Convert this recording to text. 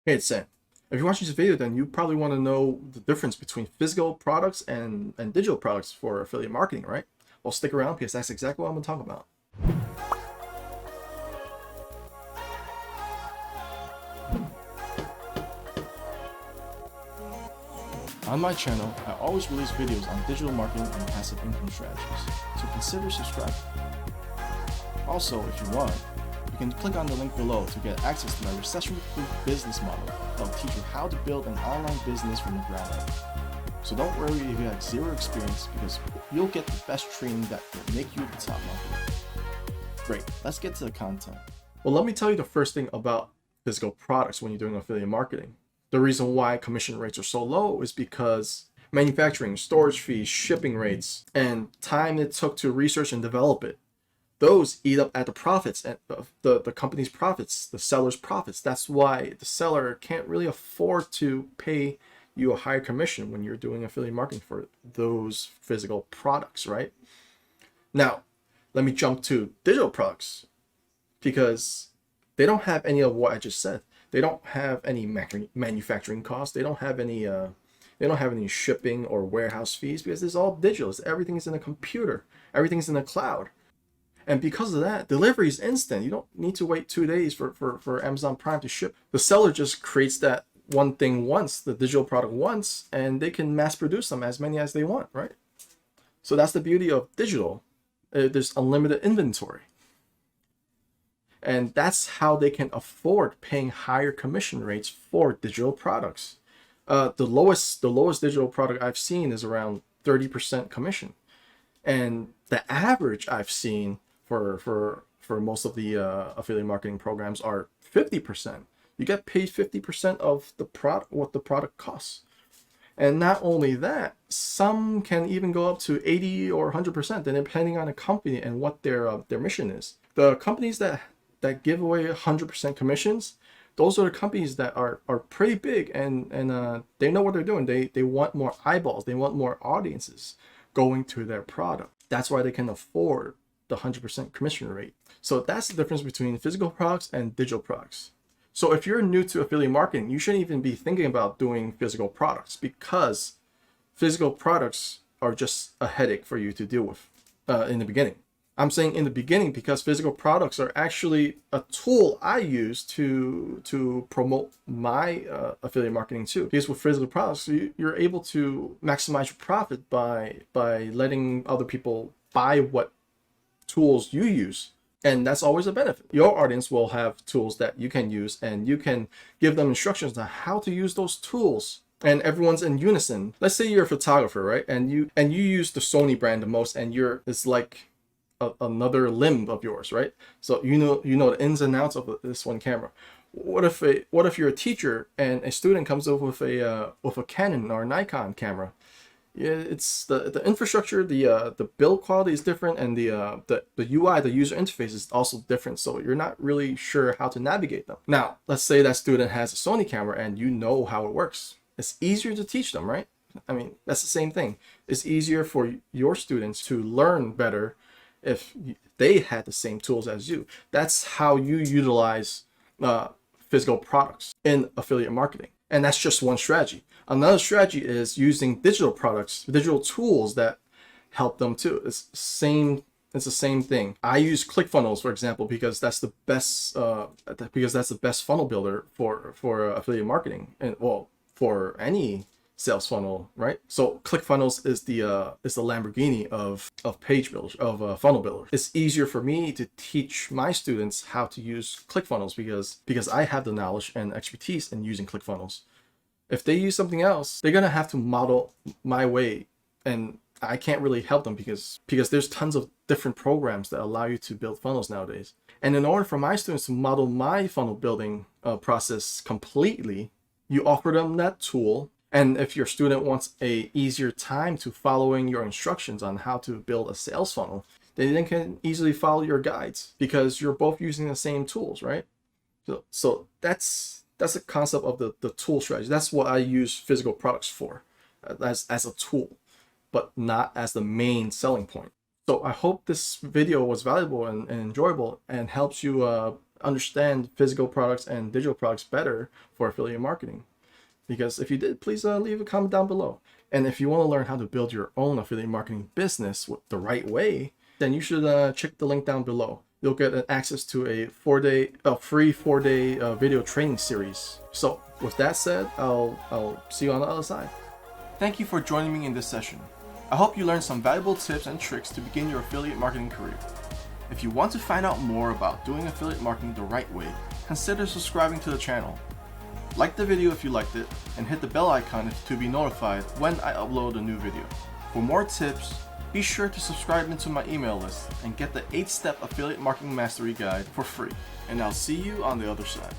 Hey, it's Sam. If you're watching this video, then you probably want to know the difference between physical products and digital products for affiliate marketing, right? Well, stick around because that's exactly what I'm going to talk about. On my channel, I always release videos on digital marketing and passive income strategies, so consider subscribing. Also, if you want, you can click on the link below to get access to my recession-proof business model that will teach you how to build an online business from the ground up. So don't worry if you have zero experience, because you'll get the best training that will make you the top marketer. Great, let's get to the content. Well, let me tell you the first thing about physical products when you're doing affiliate marketing. The reason why commission rates are so low is because manufacturing, storage fees, shipping rates, and time it took to research and develop it, those eat up at the profits, and the company's profits, the seller's profits. That's why the seller can't really afford to pay you a higher commission when you're doing affiliate marketing for those physical products, right? Now, let me jump to digital products, because they don't have any of what I just said. They don't have any manufacturing costs. They don't have any shipping or warehouse fees, because it's all digital. Everything's in a computer. Everything's in the cloud. And because of that, delivery is instant. You don't need to wait 2 days for Amazon Prime to ship. The seller just creates that one thing once, the digital product once, and they can mass produce them as many as they want, right? So that's the beauty of digital. There's unlimited inventory. And that's how they can afford paying higher commission rates for digital products. The lowest digital product I've seen is around 30% commission. And the average I've seen for most of the affiliate marketing programs are 50%. You get paid 50% of the product, what the product costs. And not only that, some can even go up to 80 or 100%, depending on the company and what their mission is. The companies that give away 100% commissions, those are the companies that are pretty big, and they know what they're doing. They want more eyeballs. They want more audiences going to their product. That's why they can afford the 100% commission rate. So that's the difference between physical products and digital products. So if you're new to affiliate marketing, you shouldn't even be thinking about doing physical products, because physical products are just a headache for you to deal with in the beginning. I'm saying in the beginning because physical products are actually a tool I use to promote my affiliate marketing too. Because with physical products, you're able to maximize your profit by letting other people buy what tools you use. And that's always a benefit. Your audience will have tools that you can use, and you can give them instructions on how to use those tools. And everyone's in unison. Let's say you're a photographer, right? And you use the Sony brand the most, and it's like another limb of yours, right? So you know the ins and outs of this one camera. What if you're a teacher and a student comes over with a Canon or a Nikon camera? Yeah, it's the infrastructure, the build quality is different, and the UI, the user interface, is also different. So you're not really sure how to navigate them. Now, let's say that student has a Sony camera and you know how it works. It's easier to teach them, right? I mean, that's the same thing. It's easier for your students to learn better if they had the same tools as you. That's how you utilize physical products in affiliate marketing. And that's just one strategy. Another strategy is using digital products, digital tools that help them too. It's the same thing. I use ClickFunnels, for example, because that's the best funnel builder for affiliate marketing, and well, for any sales funnel, right? So ClickFunnels is the Lamborghini of page builders, of funnel builders. It's easier for me to teach my students how to use ClickFunnels because I have the knowledge and expertise in using ClickFunnels. If they use something else, they're gonna have to model my way, and I can't really help them because there's tons of different programs that allow you to build funnels nowadays. And in order for my students to model my funnel building process completely, you offer them that tool. And if your student wants a easier time to following your instructions on how to build a sales funnel, they then can easily follow your guides because you're both using the same tools, right? So that's the concept of the tool strategy. That's what I use physical products for, as a tool, but not as the main selling point. So I hope this video was valuable and enjoyable, and helps you understand physical products and digital products better for affiliate marketing? Because if you did, please leave a comment down below. And if you want to learn how to build your own affiliate marketing business the right way, then you should check the link down below. You'll get access to a free 4-day video training series. So with that said, I'll see you on the other side. Thank you for joining me in this session. I hope you learned some valuable tips and tricks to begin your affiliate marketing career. If you want to find out more about doing affiliate marketing the right way, consider subscribing to the channel. Like the video if you liked it, and hit the bell icon to be notified when I upload a new video. For more tips, be sure to subscribe into my email list and get the 8-step affiliate marketing mastery guide for free. And I'll see you on the other side.